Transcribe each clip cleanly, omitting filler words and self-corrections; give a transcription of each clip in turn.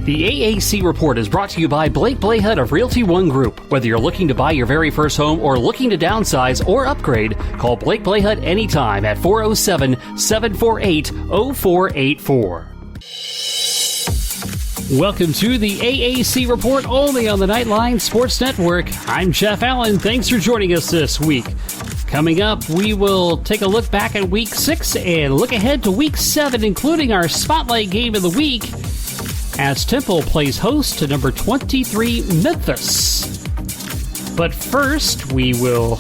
The AAC Report is brought to you by Blake Blahut of Realty One Group. Whether you're looking to buy your very first home or looking to downsize or upgrade, call Blake Blahut anytime at 407-748-0484. Welcome to the AAC Report, only on the Knightline Sports Network. I'm Jeff Allen. Thanks for joining us this week. Coming up, we will take a look back at Week 6 and look ahead to Week 7, including our Spotlight Game of the Week, as Temple plays host to number 23, Memphis. But first, we will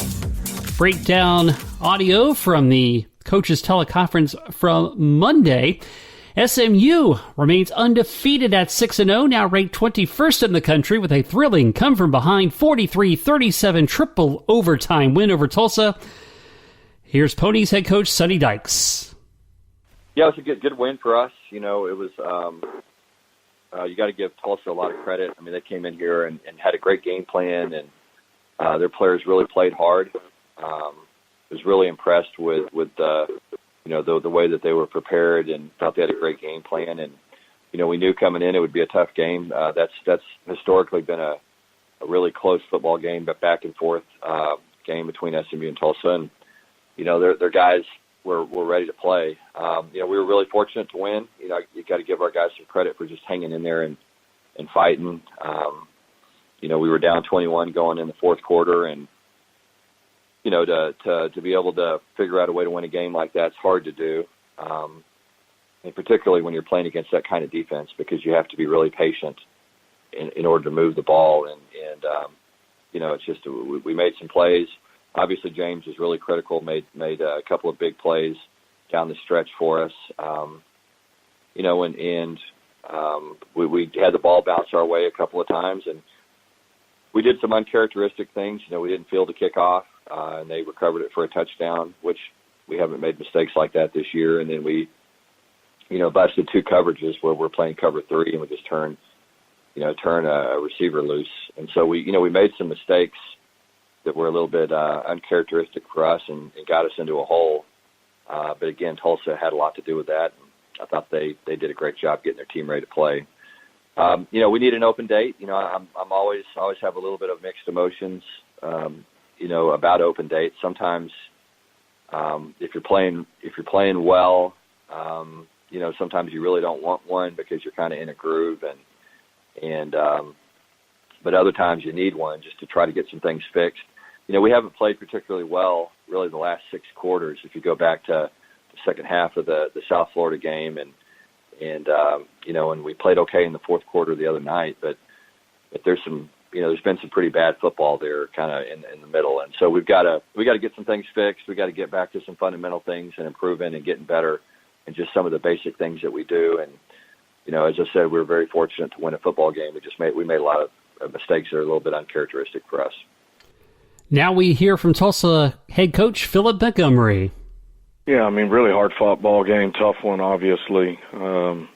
break down audio from the coaches' teleconference from Monday. SMU remains undefeated at 6-0, now ranked 21st in the country with a thrilling come-from-behind 43-37 triple overtime win over Tulsa. Here's Ponies head coach Sonny Dykes. Yeah, it was a good win for us. You know, it was you got to give Tulsa a lot of credit. I mean, they came in here and had a great game plan, and their players really played hard. Was really impressed with the way that they were prepared, and thought they had a great game plan. And we knew coming in it would be a tough game. That's historically been a really close football game, but back and forth game between SMU and Tulsa. And their guys were ready to play. We were really fortunate to win. You got to give our guys some credit for just hanging in there and fighting. We were down 21 going in the fourth quarter, and to be able to figure out a way to win a game like that's hard to do, and particularly when you're playing against that kind of defense, because you have to be really patient in order to move the ball. And it's just we made some plays. Obviously, James was really critical, made a couple of big plays down the stretch for us. We had the ball bounce our way a couple of times, and we did some uncharacteristic things. We didn't field the kickoff, and they recovered it for a touchdown, which we haven't made mistakes like that this year. And then we, busted two coverages where we're playing cover three, and we just turn a receiver loose. And so we made some mistakes that were a little bit uncharacteristic for us and got us into a hole. But again, Tulsa had a lot to do with that. And I thought they did a great job getting their team ready to play. We need an open date. I'm always have a little bit of mixed emotions, about open dates. Sometimes, if you're playing well, sometimes you really don't want one because you're kind of in a groove, but other times you need one just to try to get some things fixed. We haven't played particularly well really the last 6 quarters. If you go back to the second half of the South Florida game, and we played okay in the fourth quarter the other night, but there's some, there's been some pretty bad football there kind of in the middle. And so we got to get some things fixed. We got to get back to some fundamental things and improving and getting better and just some of the basic things that we do. And, as I said, we were very fortunate to win a football game. We made a lot of mistakes that are a little bit uncharacteristic for us. Now we hear from Tulsa head coach Philip Montgomery. Yeah, really hard-fought ball game, tough one, obviously. 3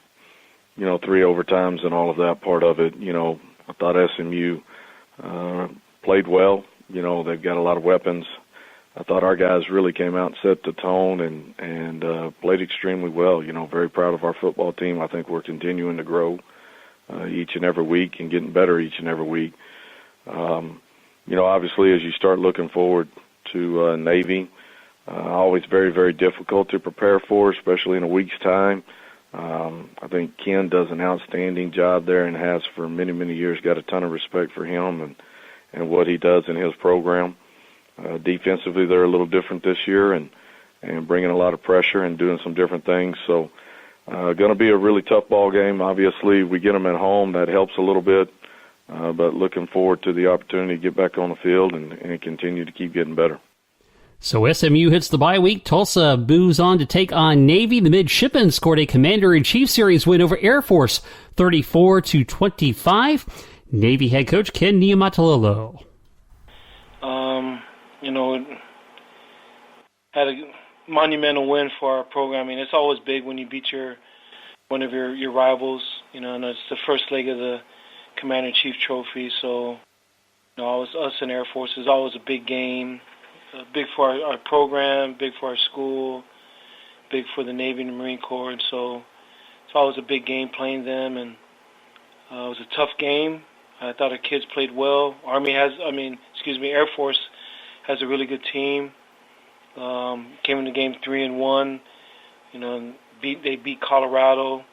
overtimes and all of that part of it. I thought SMU played well. They've got a lot of weapons. I thought our guys really came out and set the tone and played extremely well. Very proud of our football team. I think we're continuing to grow each and every week and getting better each and every week. Obviously, as you start looking forward to Navy, always very, very difficult to prepare for, especially in a week's time. I think Ken does an outstanding job there and has for many, many years. Got a ton of respect for him and what he does in his program. Defensively, they're a little different this year and bringing a lot of pressure and doing some different things. So going to be a really tough ball game. Obviously, we get them at home. That helps a little bit. But looking forward to the opportunity to get back on the field and continue to keep getting better. So SMU hits the bye week. Tulsa moves on to take on Navy. The Midshipmen scored a Commander-in-Chief Series win over Air Force, 34-25. Navy head coach Ken Niumatalolo. Had a monumental win for our program. It's always big when you beat one of your rivals. And it's the first leg of the Commander-in-Chief Trophy. So, always us and Air Force is always a big game. Big for our program, big for our school, big for the Navy and the Marine Corps. And so it's always a big game playing them. And It was a tough game. I thought our kids played well. Air Force has a really good team. Came into game 3-1. They beat Colorado.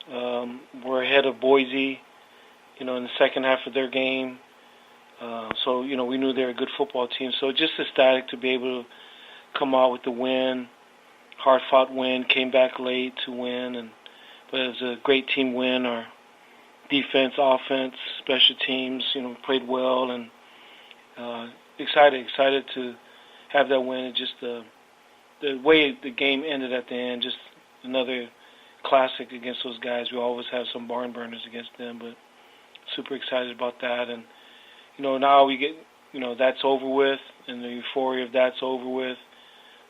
We're ahead of Boise, in the second half of their game. So we knew they were a good football team. So just ecstatic to be able to come out with the win. Hard-fought win. Came back late to win, but it was a great team win. Our defense, offense, special teams, played well, and excited to have that win. Just the way the game ended at the end, just another classic against those guys. We always have some barn burners against them, but super excited about that. And now we get, that's over with, and the euphoria of that's over with.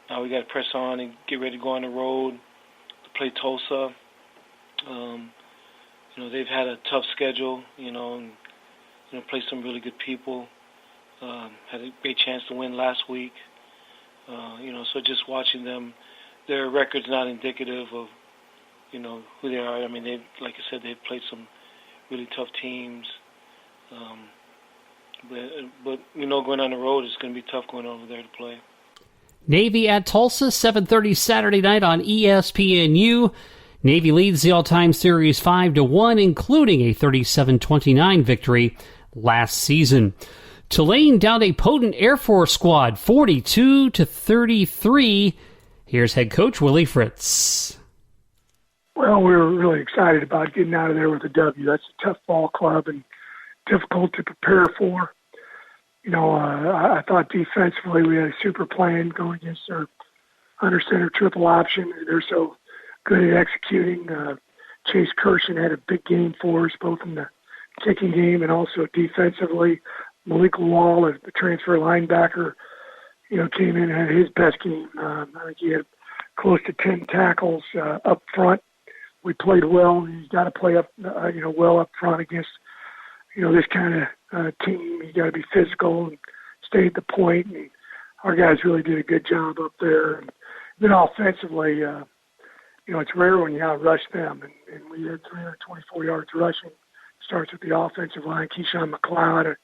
Now we got to press on and get ready to go on the road to play Tulsa. They've had a tough schedule, and play some really good people. Had a great chance to win last week. So just watching them, their record's not indicative of, who they are. I mean, like I said, they've played some really tough teams. But going on the road, it's going to be tough going over there to play. Navy at Tulsa, 7:30 Saturday night on ESPNU. Navy leads the all-time series 5-1, including a 37-29 victory last season. Tulane downed a potent Air Force squad, 42-33. Here's head coach Willie Fritz. Well, we were really excited about getting out of there with a W. That's a tough ball club and difficult to prepare for. I thought defensively we had a super plan going against their under center triple option. They're so good at executing. Chase Kirshen had a big game for us, both in the kicking game and also defensively. Malik Wall, the transfer linebacker, came in and had his best game. I think he had close to 10 tackles up front. We played well. You got to play up, well up front against, this kind of team. You got to be physical and stay at the point. And our guys really did a good job up there. And then offensively, it's rare when you outrush them. And we had 324 yards rushing. Starts with the offensive line. Keyshawn McLeod, a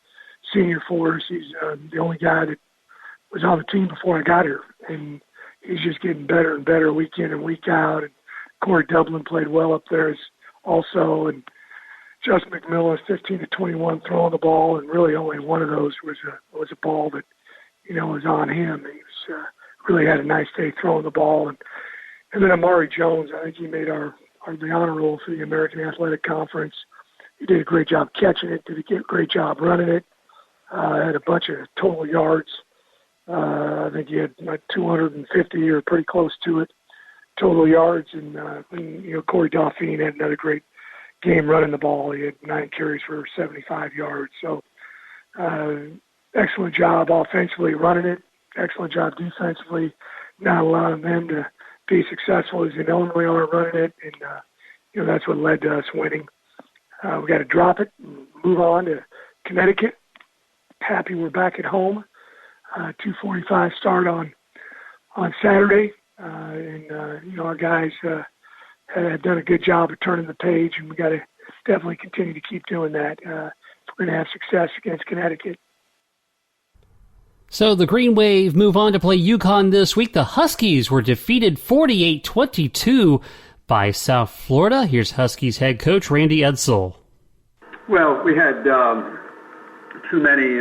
senior for us. He's the only guy that was on the team before I got here. And he's just getting better and better week in and week out. And Corey Dublin played well up there also. And Justin McMillan, 15-21 throwing the ball, and really only one of those was a ball that, was on him. He was really had a nice day throwing the ball. And then Amari Jones, I think he made the honor roll for the American Athletic Conference. He did a great job catching it, did a great job running it, had a bunch of total yards. I think he had like 250 or pretty close to it, total yards. And Corey Dauphine had another great game running the ball. He had 9 carries for 75 yards. So excellent job offensively running it, excellent job defensively, not allowing them to be successful as they normally are running it. And, that's what led to us winning. We got to drop it and move on to Connecticut. Happy we're back at home. 2:45 start on Saturday. Our guys have done a good job of turning the page, and we got to definitely continue to keep doing that if we're going to have success against Connecticut. So the Green Wave move on to play UConn this week. The Huskies were defeated 48-22 by South Florida. Here's Huskies head coach Randy Edsall. Well, we had too many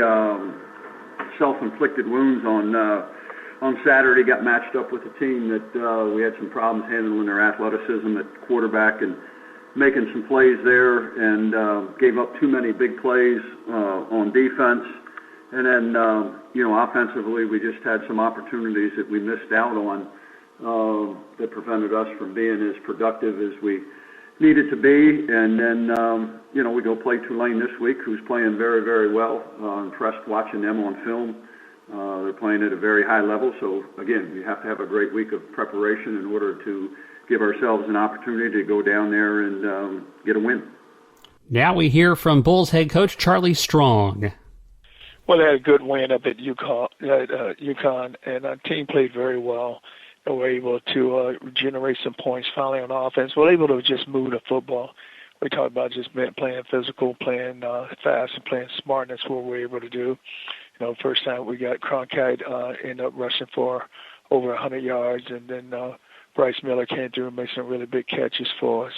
self-inflicted wounds on Saturday. Got matched up with a team that we had some problems handling their athleticism at quarterback and making some plays there, and gave up too many big plays on defense. And then, offensively, we just had some opportunities that we missed out on that prevented us from being as productive as we needed to be. And then, we go play Tulane this week, who's playing very, very well. Impressed watching them on film. They're playing at a very high level. So, again, we have to have a great week of preparation in order to give ourselves an opportunity to go down there and get a win. Now we hear from Bulls head coach Charlie Strong. Well, they had a good win up at UConn, and our team played very well. And were able to generate some points finally on offense. We're able to just move the football. we talked about just playing physical, playing fast, and playing smart. And that's what we're able to do. First time we got Cronkite end up rushing for over 100 yards, and then Bryce Miller came through and made some really big catches for us.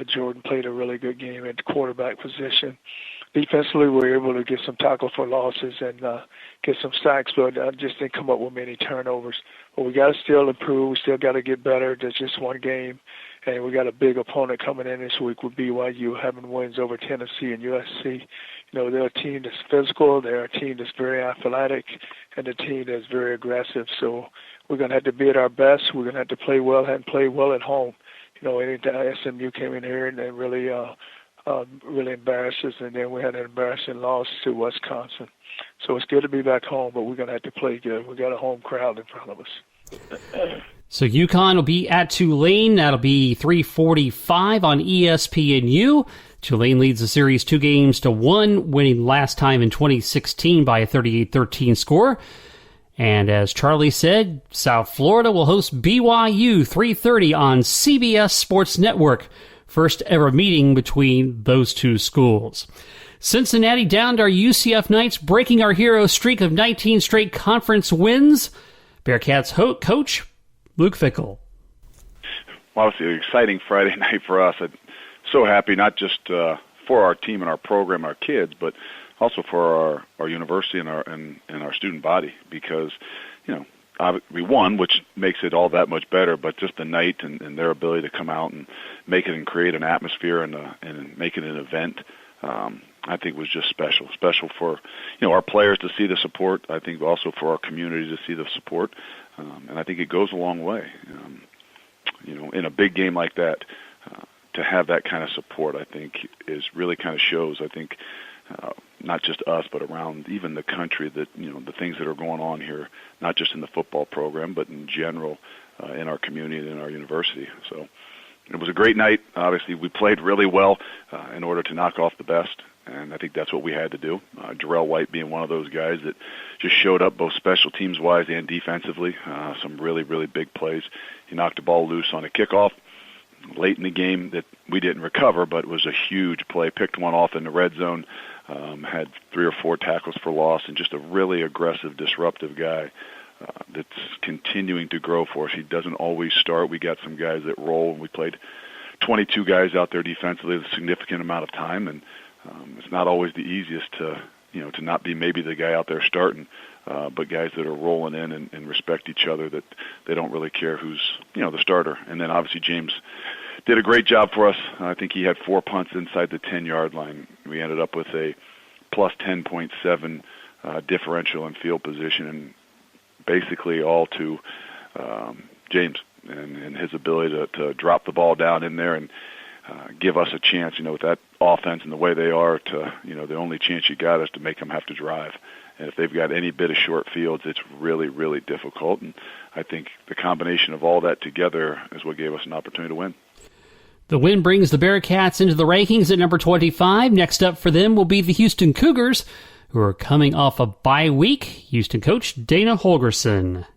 Jordan played a really good game at the quarterback position. Defensively, we were able to get some tackle for losses and get some sacks, but just didn't come up with many turnovers. But we got to still improve. We still got to get better. There's just one game, and we got a big opponent coming in this week with BYU, having wins over Tennessee and USC. They're a team that's physical. They're a team that's very athletic, and a team that's very aggressive. So we're going to have to be at our best. We're going to have to play well and play well at home. Anytime SMU came in here and they really embarrassed us, and then we had an embarrassing loss to Wisconsin. So it's good to be back home, but we're going to have to play good. We got a home crowd in front of us. So UConn will be at Tulane. That'll be 3:45 on ESPNU. Tulane leads the series 2-1, winning last time in 2016 by a 38-13 score. And as Charlie said, South Florida will host BYU 3:30 on CBS Sports Network. First ever meeting between those two schools. Cincinnati downed our UCF Knights, breaking our hero streak of 19 straight conference wins. Bearcats coach Luke Fickell. Well, obviously, an exciting Friday night for us. I'm so happy, not just for our team and our program, our kids, but also for our university and our student body, because we won, which makes it all that much better. But just the night and their ability to come out and make it and create an atmosphere and make it an event, I think was just special. Special for our players to see the support. I think also for our community to see the support, and I think it goes a long way. In a big game like that, to have that kind of support, I think is really kind of shows. I think. Not just us, but around even the country, that the things that are going on here, not just in the football program, but in general in our community and in our university. So it was a great night. Obviously, we played really well in order to knock off the best, and I think that's what we had to do. Jarrell White being one of those guys that just showed up both special teams-wise and defensively. Some really, really big plays. He knocked the ball loose on a kickoff late in the game that we didn't recover, but it was a huge play. Picked one off in the red zone. Had 3 or 4 tackles for loss, and just a really aggressive, disruptive guy that's continuing to grow for us. He doesn't always start. We got some guys that roll, and we played 22 guys out there defensively a significant amount of time, and it's not always the easiest to not be maybe the guy out there starting, but guys that are rolling in and respect each other, that they don't really care who's the starter. And then obviously James did a great job for us. I think he had 4 punts inside the 10-yard line. We ended up with a plus 10.7 differential in field position, and basically all to James and his ability to drop the ball down in there and give us a chance, with that offense and the way they are, to, the only chance you got is to make them have to drive. And if they've got any bit of short fields, it's really, really difficult. And I think the combination of all that together is what gave us an opportunity to win. The win brings the Bearcats into the rankings at number 25. Next up for them will be the Houston Cougars, who are coming off a bye week. Houston coach Dana Holgerson.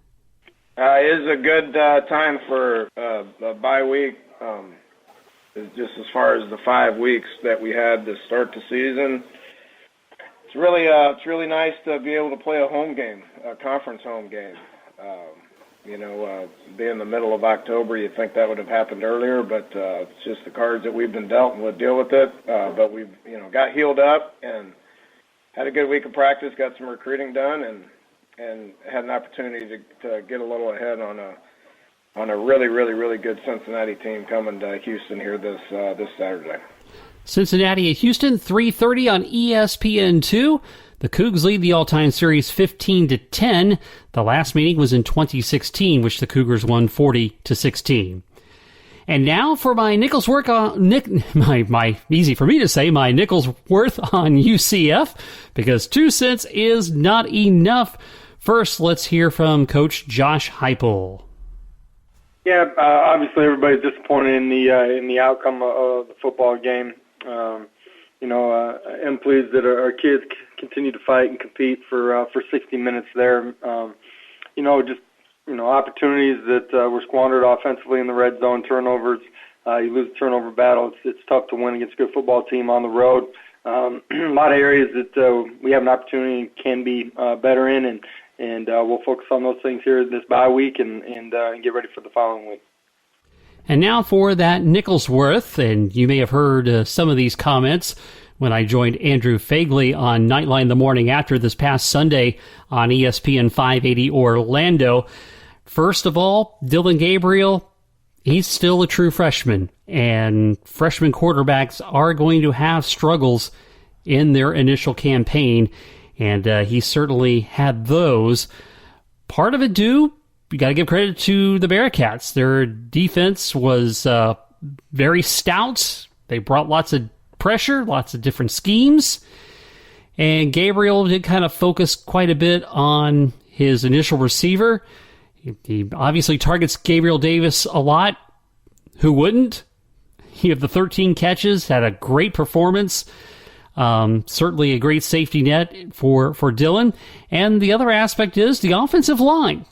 It is a good time for a bye week. Just as far as the 5 weeks that we had to start the season, it's really nice to be able to play a home game, a conference home game. Being the middle of October, you'd think that would have happened earlier, but it's just the cards that we've been dealt, and we'll deal with it. But we've, got healed up and had a good week of practice, got some recruiting done, and had an opportunity to get a little ahead on a really, really, really good Cincinnati team coming to Houston here this Saturday. Cincinnati at Houston, 3:30 on ESPN2. The Cougs lead the all-time series 15-10. The last meeting was in 2016, which the Cougars won 40-16. And now for my Nichols work on my easy for me to say, my Nichols worth on UCF, because 2 cents is not enough. First, let's hear from Coach Josh Heupel. Yeah, obviously everybody's disappointed in the outcome of the football game. I'm pleased that our kids continue to fight and compete for 60 minutes there. Opportunities that were squandered offensively in the red zone, turnovers, You lose the turnover battle. It's tough to win against a good football team on the road. A lot of areas that we have an opportunity can be better in, and we'll focus on those things here this bye week and get ready for the following week. And now for that Nicholsworth, and you may have heard some of these comments when I joined Andrew Fagley on Knightline the morning after this past Sunday on ESPN 580 Orlando. First of all, Dillon Gabriel, he's still a true freshman, and freshman quarterbacks are going to have struggles in their initial campaign, and he certainly had those. Part of it due, you got to give credit to the Bearcats. Their defense was very stout. They brought lots of pressure, lots of different schemes, and Gabriel did kind of focus quite a bit on his initial receiver. He obviously targets Gabriel Davis a lot. Who wouldn't? He had the 13 catches, had a great performance. Certainly a great safety net for Dillon. And the other aspect is the offensive line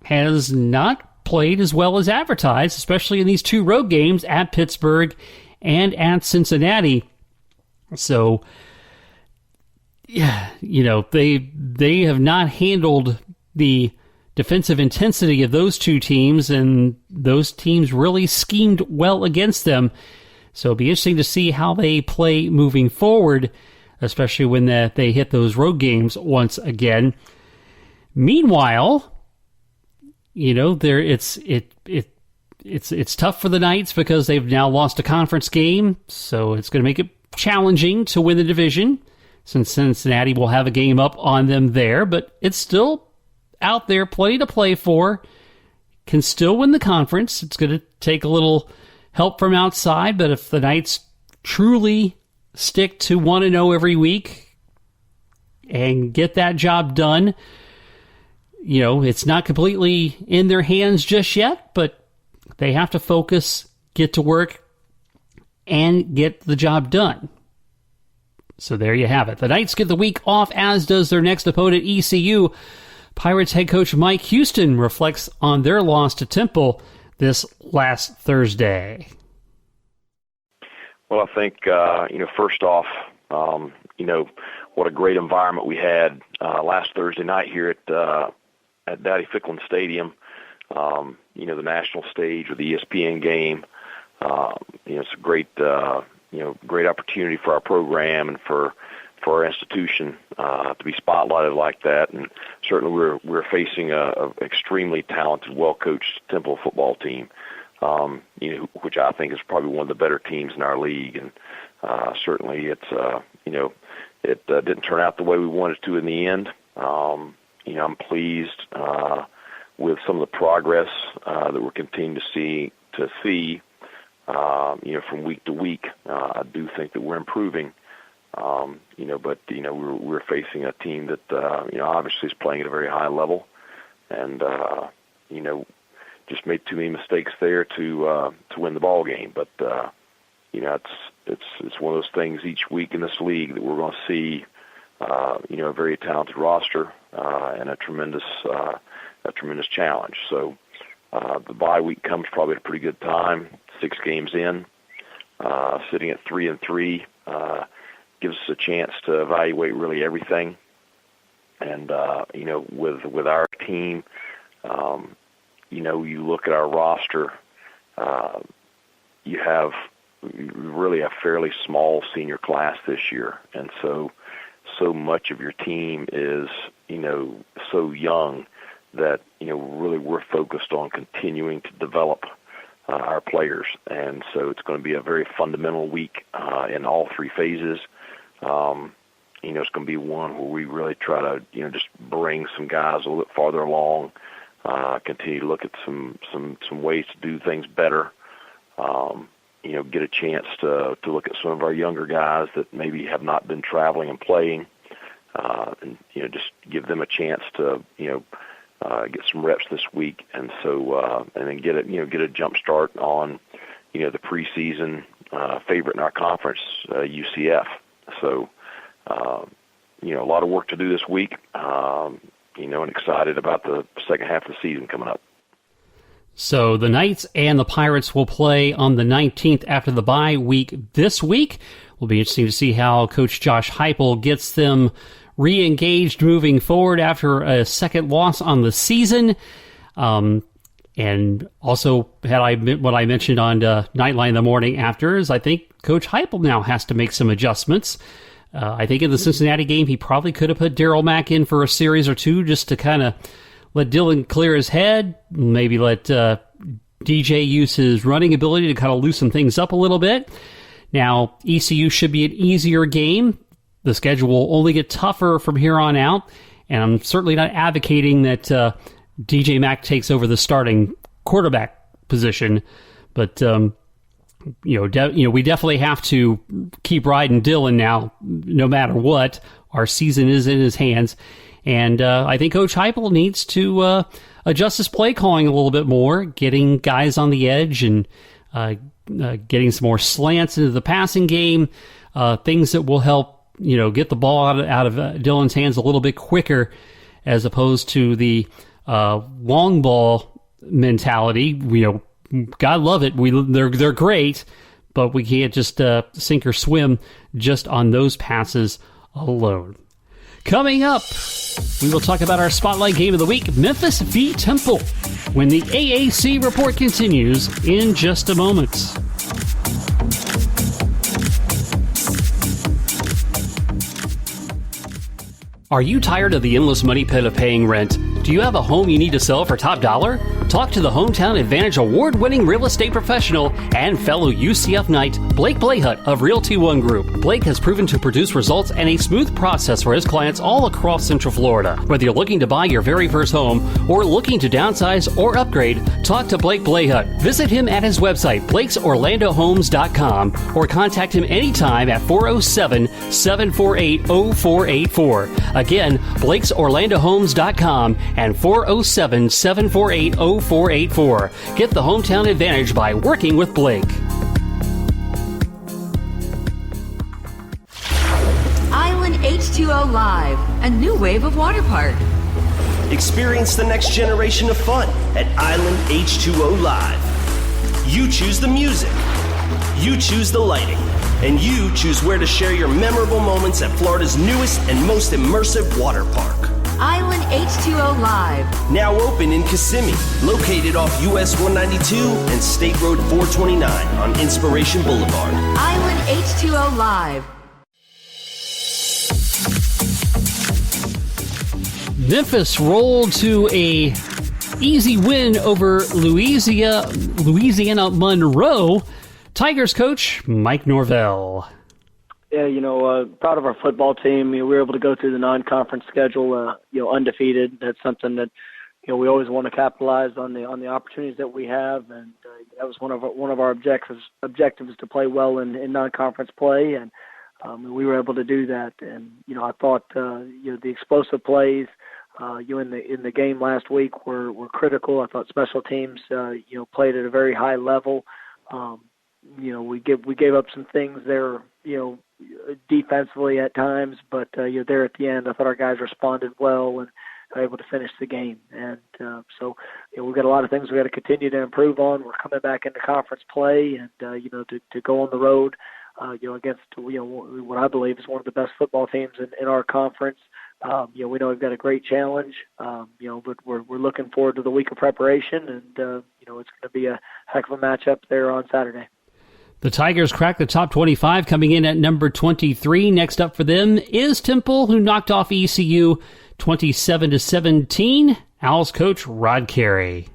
has not played as well as advertised, especially in these two road games at Pittsburgh and at Cincinnati. So, yeah, they have not handled the defensive intensity of those two teams, and those teams really schemed well against them. So it'll be interesting to see how they play moving forward, especially when they hit those road games once again. Meanwhile, it's tough for the Knights because they've now lost a conference game, so it's going to make it challenging to win the division, since Cincinnati will have a game up on them there, but it's still out there, plenty to play for, can still win the conference. It's going to take a little help from outside, but if the Knights truly stick to 1-0 every week and get that job done, it's not completely in their hands just yet, but they have to focus, get to work, and get the job done. So there you have it. The Knights get the week off, as does their next opponent, ECU. Pirates head coach Mike Houston reflects on their loss to Temple this last Thursday. Well, I think, first off, what a great environment we had last Thursday night here at Daddy Ficklin Stadium. The national stage with the ESPN game. It's a great opportunity for our program and for our institution to be spotlighted like that. And certainly we're facing a extremely talented, well-coached Temple football team, which I think is probably one of the better teams in our league. And certainly it's, it didn't turn out the way we wanted it to in the end. I'm pleased with some of the progress that we're continuing to see from week to week. I do think that we're improving, but we're facing a team that obviously is playing at a very high level, and just made too many mistakes there to win the ball game. But it's one of those things each week in this league that we're going to see a very talented roster and a tremendous challenge. So the bye week comes probably at a pretty good time. 6 games in, sitting at 3-3, gives us a chance to evaluate really everything. And with our team, you look at our roster, you have really a fairly small senior class this year, and so much of your team is so young that really we're focused on continuing to develop our players, and so it's going to be a very fundamental week in all 3 phases. It's going to be one where we really try to just bring some guys a little bit farther along, continue to look at some ways to do things better. Get a chance to look at some of our younger guys that maybe have not been traveling and playing, and just give them a chance to get some reps this week, and so and then get a jump start on the preseason favorite in our conference, UCF. So a lot of work to do this week, and excited about the second half of the season coming up. So the Knights and the Pirates will play on the 19th after the bye week this week. Will be interesting to see how Coach Josh Heupel gets them re-engaged moving forward after a second loss on the season. And also, what I mentioned on Knightline the morning after is I think Coach Heupel now has to make some adjustments. I think in the Cincinnati game, he probably could have put Darryl Mack in for a series or two just to kind of let Dylan clear his head, maybe let DJ use his running ability to kind of loosen things up a little bit. Now, ECU should be an easier game. The schedule will only get tougher from here on out, and I'm certainly not advocating that DJ Mack takes over the starting quarterback position, but we definitely have to keep riding Dylan now, no matter what. Our season is in his hands. And I think Coach Heupel needs to adjust his play calling a little bit more, getting guys on the edge and getting some more slants into the passing game, things that will help get the ball out of Dylan's hands a little bit quicker, as opposed to the long ball mentality. God love it. They're great, but we can't just sink or swim just on those passes alone. Coming up, we will talk about our Spotlight Game of the Week, Memphis v. Temple, when the AAC report continues in just a moment. Are you tired of the endless money pit of paying rent? Do you have a home you need to sell for top dollar? Talk to the Hometown Advantage award-winning real estate professional and fellow UCF Knight, Blake Blahut of Realty One Group. Blake has proven to produce results and a smooth process for his clients all across Central Florida. Whether you're looking to buy your very first home or looking to downsize or upgrade, talk to Blake Blahut. Visit him at his website, Blake'sOrlandoHomes.com, or contact him anytime at 407-748-0484. Again, Blake'sOrlandoHomes.com and 407-748-0484. Get the hometown advantage by working with Blake. Island H2O Live, a new wave of water park. Experience the next generation of fun at Island H2O Live. You choose the music, you choose the lighting, and you choose where to share your memorable moments at Florida's newest and most immersive water park. Island H2O Live. Now open in Kissimmee, located off US 192 and State Road 429 on Inspiration Boulevard. Island H2O Live. Memphis rolled to a easy win over Louisiana Monroe. Tigers coach Mike Norvell. Yeah, proud of our football team. We were able to go through the non-conference schedule, undefeated. That's something that, we always want to capitalize on the opportunities that we have, and that was one of our objectives to play well in non-conference play, and we were able to do that. And I thought the explosive plays in the game last week were critical. I thought special teams played at a very high level. We gave up some things there, defensively at times, but there at the end, I thought our guys responded well and were able to finish the game. And so we've got a lot of things we got to continue to improve on. We're coming back into conference play, and to go on the road, against what I believe is one of the best football teams in our conference. We know we've got a great challenge, but we're looking forward to the week of preparation, and it's going to be a heck of a matchup there on Saturday. The Tigers cracked the top 25, coming in at number 23. Next up for them is Temple, who knocked off ECU 27-17. Owls coach Rod Carey.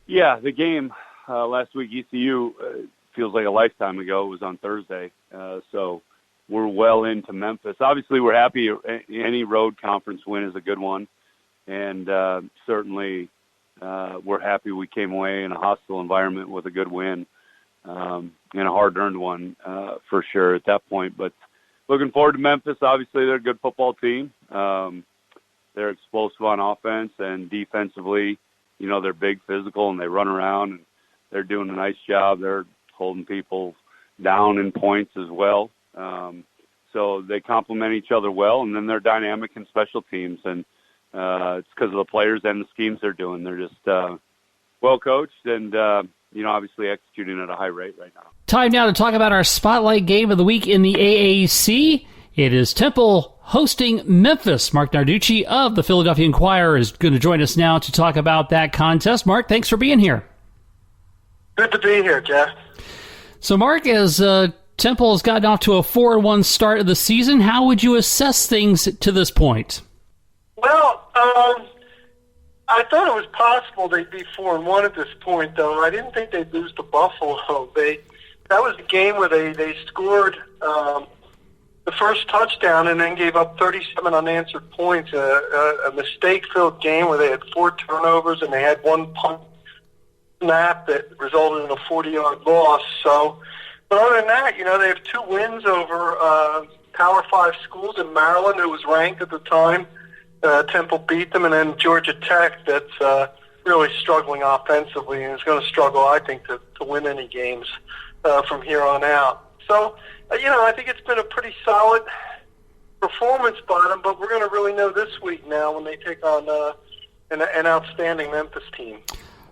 Yeah, the game last week, ECU, feels like a lifetime ago. It was on Thursday, so we're well into Memphis. Obviously, we're happy. Any road conference win is a good one, and certainly we're happy we came away in a hostile environment with a good win. And a hard-earned one for sure at that point. But looking forward to Memphis. Obviously, they're a good football team. They're explosive on offense, and defensively, they're big, physical, and they run around, and they're doing a nice job. They're holding people down in points as well. So they complement each other well, and then they're dynamic in special teams, and it's because of the players and the schemes they're doing. They're just well coached, and obviously executing at a high rate right now. Time now to talk about our Spotlight Game of the Week in the AAC. It is Temple hosting Memphis. Marc Narducci of the Philadelphia Inquirer is going to join us now to talk about that contest. Marc, thanks for being here. Good to be here, Jeff. So, Marc, as Temple has gotten off to a 4-1 start of the season, how would you assess things to this point? Well, I thought it was possible they'd be 4-1 at this point, though. I didn't think they'd lose to Buffalo. That was the game where they scored the first touchdown and then gave up 37 unanswered points, a mistake-filled game where they had 4 turnovers and they had 1 punt snap that resulted in a 40-yard loss. So, but other than that, they have 2 wins over Power 5 schools in Maryland, who was ranked at the time. Temple beat them, and then Georgia Tech, that's really struggling offensively and is going to struggle, I think, to win any games from here on out. So, I think it's been a pretty solid performance by them, but we're going to really know this week now when they take on an outstanding Memphis team.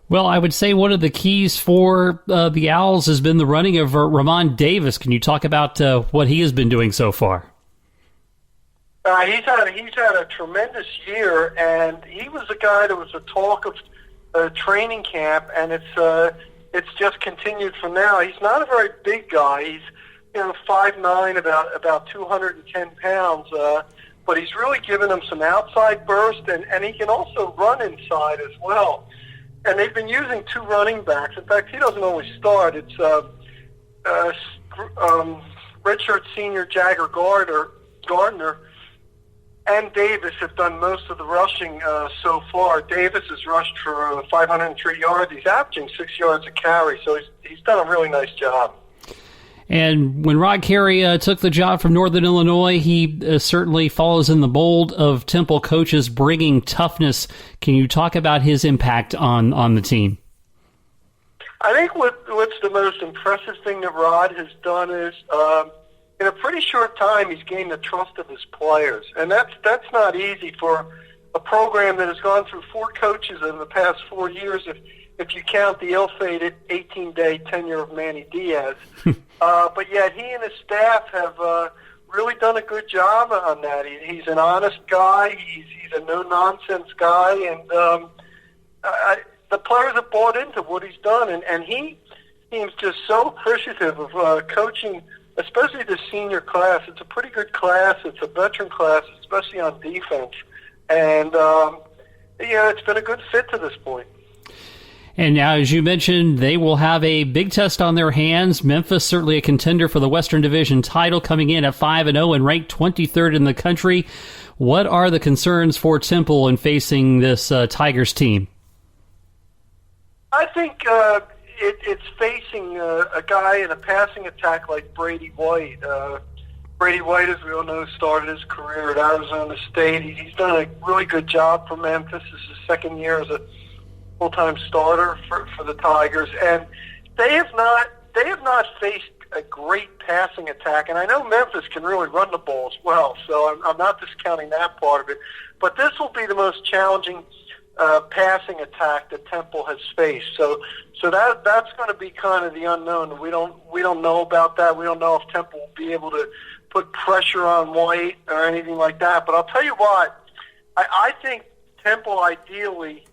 Well, I would say one of the keys for the Owls has been the running of Ramon Davis. Can you talk about what he has been doing so far? He's had a tremendous year, and he was a guy that was the talk of training camp, and it's just continued from now. He's not a very big guy. He's 5'9", about 210 pounds, but he's really given him some outside burst, and he can also run inside as well. And they've been using 2 running backs. In fact, he doesn't always start. It's redshirt senior Jagger Gardner and Davis have done most of the rushing so far. Davis has rushed for 503 yards. He's averaging 6 yards a carry, so he's done a really nice job. And when Rod Carey took the job from Northern Illinois, he certainly follows in the mold of Temple coaches bringing toughness. Can you talk about his impact on the team? I think what's the most impressive thing that Rod has done is in a pretty short time he's gained the trust of his players. And that's not easy for a program that has gone through 4 coaches in the past 4 years, if you count the ill-fated 18-day tenure of Manny Diaz. But yet he and his staff have really done a good job on that. He's an honest guy. He's a no-nonsense guy. And the players have bought into what he's done. And he seems just so appreciative of coaching, especially the senior class. It's a pretty good class. It's a veteran class, especially on defense. And, it's been a good fit to this point. And now, as you mentioned, they will have a big test on their hands. Memphis, certainly a contender for the Western Division title, coming in at 5-0 and ranked 23rd in the country. What are the concerns for Temple in facing this Tigers team? I think it's facing a guy in a passing attack like Brady White. Brady White, as we all know, started his career at Arizona State. He's done a really good job for Memphis. This is his second year as a full-time starter for the Tigers, and they have not faced a great passing attack. And I know Memphis can really run the ball as well, so I'm not discounting that part of it. But this will be the most challenging passing attack that Temple has faced. So that's going to be kind of the unknown. We don't know about that. We don't know if Temple will be able to put pressure on White or anything like that. But I'll tell you what, I think Temple ideally,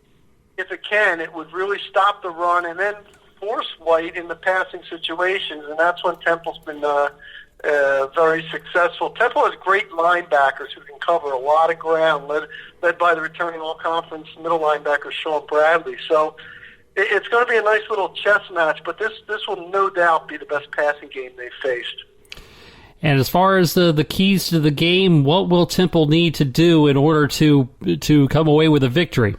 if it can, it would really stop the run and then force White in the passing situations, and that's when Temple's been very successful. Temple has great linebackers who can cover a lot of ground, led by the returning all-conference middle linebacker Sean Bradley. So it's going to be a nice little chess match, but this will no doubt be the best passing game they've faced. And as far as the keys to the game, what will Temple need to do in order to come away with a victory?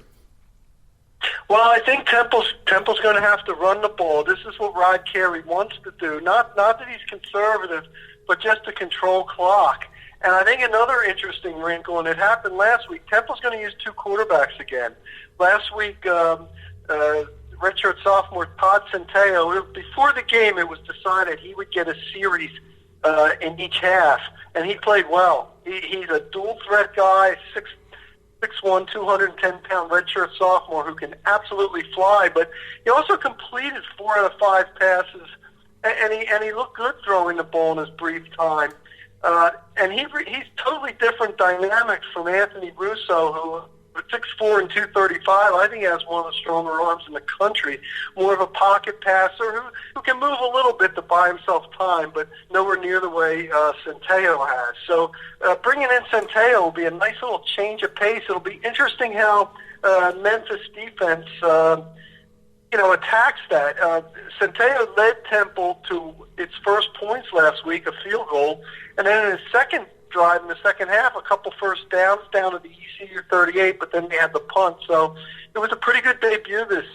Well, I think Temple's going to have to run the ball. This is what Rod Carey wants to do. Not that he's conservative, but just to control clock. And I think another interesting wrinkle, and it happened last week, Temple's going to use 2 quarterbacks again. Last week, redshirt sophomore Todd Centeio, before the game it was decided he would get a series in each half, and he played well. He's a dual threat guy, 6'1", 210-pound redshirt sophomore who can absolutely fly, but he also completed 4 out of 5 passes, and he looked good throwing the ball in his brief time. And he's totally different dynamics from Anthony Russo, who at 6'4" and 235, I think he has one of the stronger arms in the country. More of a pocket passer who can move a little bit to buy himself time, but nowhere near the way Centeio has. So bringing in Centeio will be a nice little change of pace. It'll be interesting how Memphis defense attacks that. Centeio led Temple to its first points last week, a field goal, and then in his second drive in the second half, a couple first downs down to the ECU 38, but then they had the punt. So it was a pretty good debut this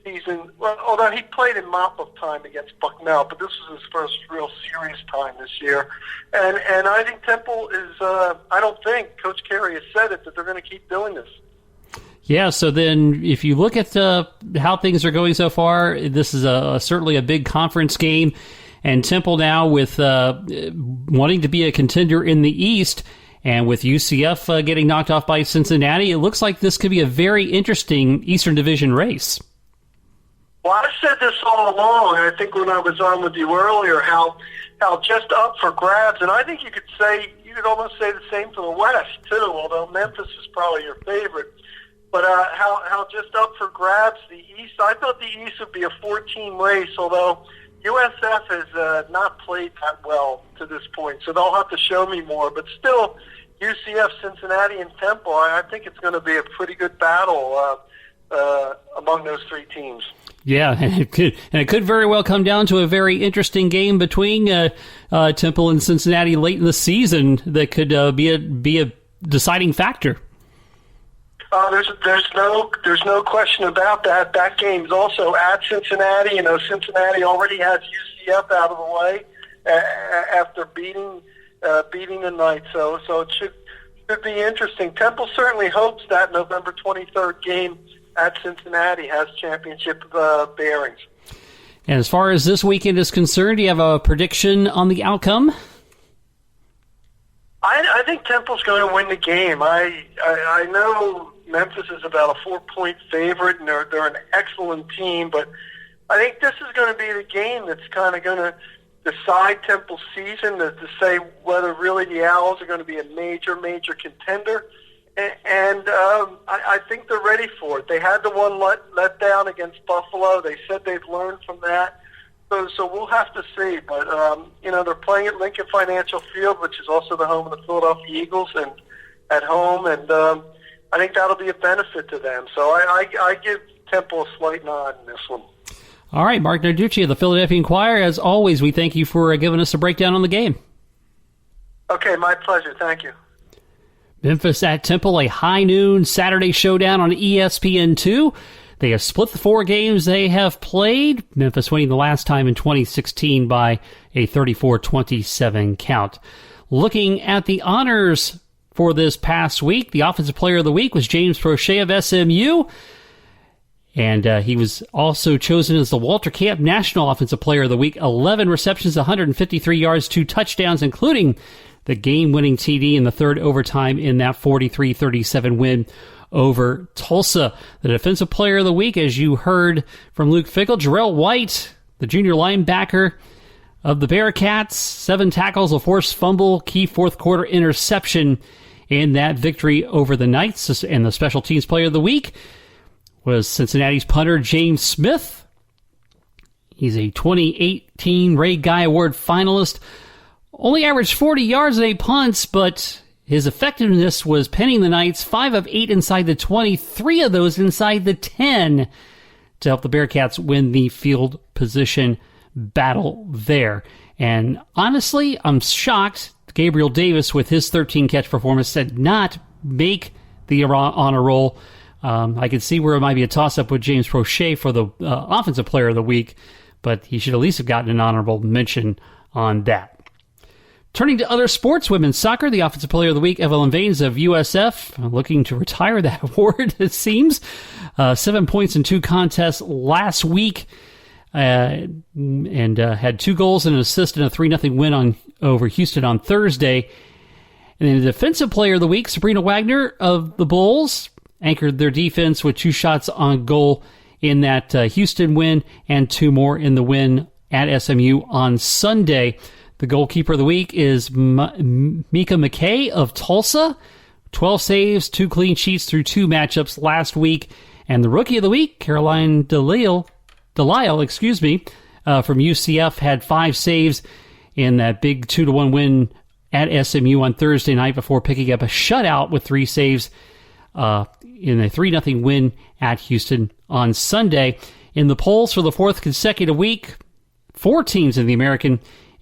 season. Well, although he played in mop-up time against Bucknell, but this was his first real serious time this year. And I think Temple is, I don't think, Coach Carey has said it, that they're going to keep doing this. Yeah, so then if you look at how things are going so far, this is certainly a big conference game. And Temple now with wanting to be a contender in the East, and with UCF getting knocked off by Cincinnati, it looks like this could be a very interesting Eastern Division race. Well, I've said this all along, and I think when I was on with you earlier, how just up for grabs, and I think you could almost say the same for the West, too, although Memphis is probably your favorite. But how just up for grabs the East. I thought the East would be a 4-team race, although USF has not played that well to this point, so they'll have to show me more. But still, UCF, Cincinnati, and Temple, I think it's going to be a pretty good battle among those 3 teams. Yeah, and it could very well come down to a very interesting game between Temple and Cincinnati late in the season that could be a deciding factor. There's no question about that. That game's also at Cincinnati. Cincinnati already has UCF out of the way after beating the Knights. So it should be interesting. Temple certainly hopes that November 23rd game at Cincinnati has championship bearings. And as far as this weekend is concerned, do you have a prediction on the outcome? I think Temple's going to win the game. I know Memphis is about a 4-point favorite, and they're an excellent team, but I think this is going to be the game that's kind of going to decide Temple's season to say whether really the Owls are going to be a major contender. And I think they're ready for it. They had the one let down against Buffalo. They said they've learned from that. So we'll have to see. But, they're playing at Lincoln Financial Field, which is also the home of the Philadelphia Eagles, and at home. And I think that'll be a benefit to them. So I give Temple a slight nod in this one. All right, Marc Narducci of the Philadelphia Inquirer. As always, we thank you for giving us a breakdown on the game. Okay, my pleasure. Thank you. Memphis at Temple, a high noon Saturday showdown on ESPN2. They have split the 4 games they have played, Memphis winning the last time in 2016 by a 34-27 count. Looking at the honors for this past week, the Offensive Player of the Week was James Prochet of SMU, and he was also chosen as the Walter Camp National Offensive Player of the Week. 11 receptions, 153 yards, 2 touchdowns, including the game-winning TD in the third overtime in that 43-37 win over Tulsa. The Defensive Player of the Week, as you heard from Luke Fickell, Jarrell White, the junior linebacker of the Bearcats, 7 tackles, a forced fumble, key fourth-quarter interception in that victory over the Knights. And the Special Teams Player of the Week was Cincinnati's punter James Smith. He's a 2018 Ray Guy Award finalist. Only averaged 40 yards and 8 punts, but his effectiveness was penning the Knights 5 of 8 inside the 20, 3 of those inside the 10 to help the Bearcats win the field position battle there. And honestly, I'm shocked Gabriel Davis, with his 13-catch performance, did not make the honor roll. I could see where it might be a toss-up with James Prochet for the Offensive Player of the Week, but he should at least have gotten an honorable mention on that. Turning to other sports, women's soccer, the Offensive Player of the Week, Evelyn Vaines of USF, looking to retire that award, it seems. 7 points in 2 contests last week, and had 2 goals and an assist in a 3-0 win over Houston on Thursday. And then the defensive player of the week, Sabrina Wagner of the Bulls, anchored their defense with 2 shots on goal in that Houston win and 2 more in the win at SMU on Sunday. The goalkeeper of the week is Mika McKay of Tulsa. 12 saves, 2 clean sheets through 2 matchups last week. And the rookie of the week, Caroline Delisle, from UCF, had 5 saves in that big 2-1 win at SMU on Thursday night before picking up a shutout with 3 saves in a 3-0 win at Houston on Sunday. In the polls for the 4th consecutive week, 4 teams in the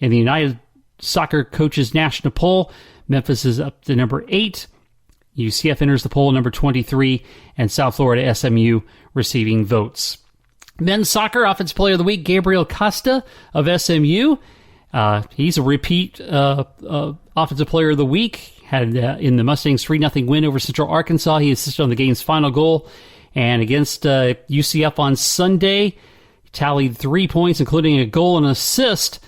United Soccer Coaches National Poll. Memphis is up to number 8. UCF enters the poll number 23, and South Florida SMU receiving votes. Men's soccer offensive player of the week, Gabriel Costa of SMU. He's a repeat offensive player of the week. Had in the Mustangs 3-0 win over Central Arkansas. He assisted on the game's final goal. And against UCF on Sunday, tallied 3 points, including a goal and assist,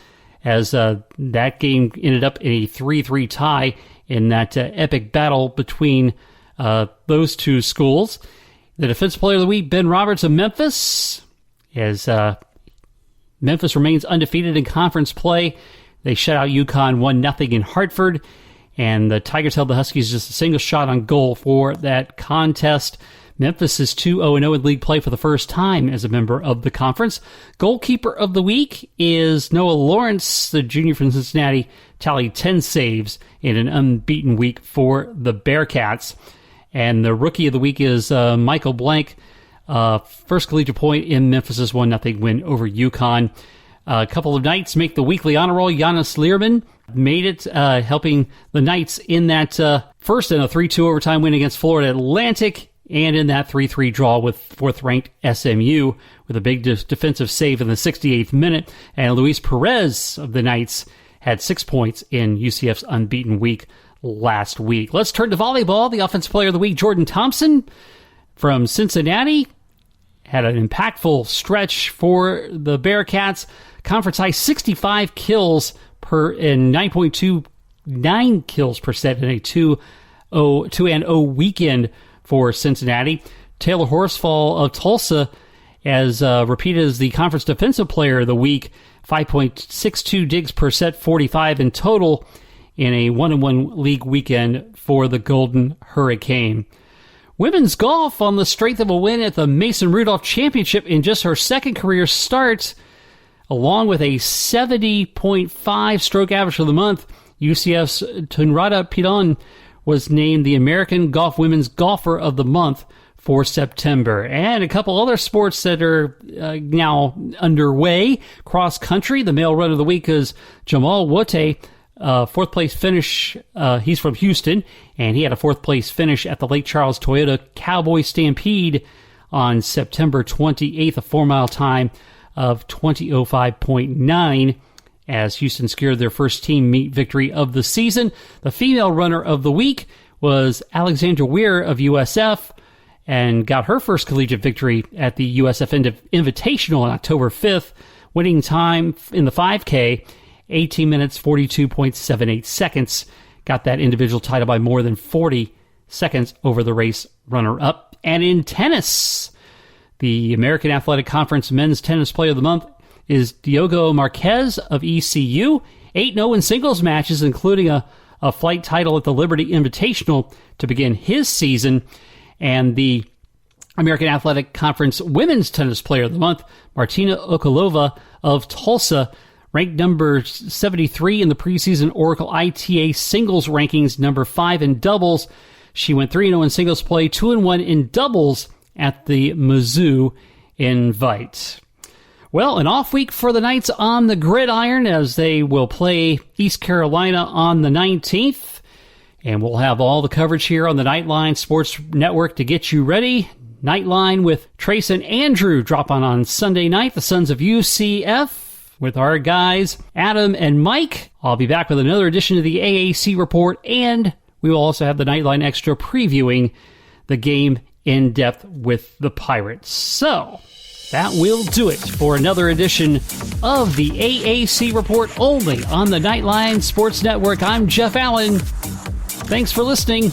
as that game ended up in a 3-3 tie in that epic battle between those 2 schools. The defensive player of the week, Ben Roberts of Memphis, as Memphis remains undefeated in conference play. They shut out UConn 1-0 in Hartford, and the Tigers held the Huskies just a single shot on goal for that contest. Memphis is 2-0-0 in league play for the first time as a member of the conference. Goalkeeper of the week is Noah Lawrence, the junior from Cincinnati, tallied 10 saves in an unbeaten week for the Bearcats. And the rookie of the week is Michael Blank, first collegiate point in Memphis' 1-0 win over UConn. A couple of Knights make the weekly honor roll. Giannis Learman made it, helping the Knights in that first in a 3-2 overtime win against Florida Atlantic, and in that 3-3 draw with 4th-ranked SMU with a big defensive save in the 68th minute. And Luis Perez of the Knights had 6 points in UCF's unbeaten week last week. Let's turn to volleyball. The offensive player of the week, Jordan Thompson from Cincinnati, had an impactful stretch for the Bearcats. Conference high 65 kills and 9.29 kills per set in a 2-0 weekend for Cincinnati. Taylor Horsfall of Tulsa, as repeated as the conference defensive player of the week, 5.62 digs per set, 45 in total in a 1-1 league weekend for the Golden Hurricane. Women's golf on the strength of a win at the Mason Rudolph Championship in just her 2nd career start, along with a 70.5 stroke average for the month. UCF's Tunrata Pidon was named the American Golf Women's Golfer of the Month for September. And a couple other sports that are now underway. Cross country, the male runner of the week is Jamal Wote, 4th place finish. He's from Houston, and he had a 4th place finish at the Lake Charles Toyota Cowboy Stampede on September 28th, a 4-mile time of 20:05.9. as Houston secured their first team meet victory of the season. The female runner of the week was Alexandra Weir of USF, and got her first collegiate victory at the USF Invitational on October 5th, winning time in the 5K, 18 minutes, 42.78 seconds. Got that individual title by more than 40 seconds over the race runner-up. And in tennis, the American Athletic Conference Men's Tennis Player of the Month is Diogo Marquez of ECU. 8-0 in singles matches, including a flight title at the Liberty Invitational to begin his season. And the American Athletic Conference Women's Tennis Player of the Month, Martina Okolova of Tulsa, ranked number 73 in the preseason Oracle ITA singles rankings, number 5 in doubles. She went 3-0 in singles play, 2-1 in doubles at the Mizzou Invite. Well, an off week for the Knights on the gridiron as they will play East Carolina on the 19th. And we'll have all the coverage here on the Knightline Sports Network to get you ready. Knightline with Trace and Andrew drop on Sunday night, the Sons of UCF, with our guys Adam and Mike. I'll be back with another edition of the AAC Report, and we will also have the Knightline Extra previewing the game in depth with the Pirates. So that will do it for another edition of the AAC Report, only on the Knightline Sports Network. I'm Jeff Allen. Thanks for listening.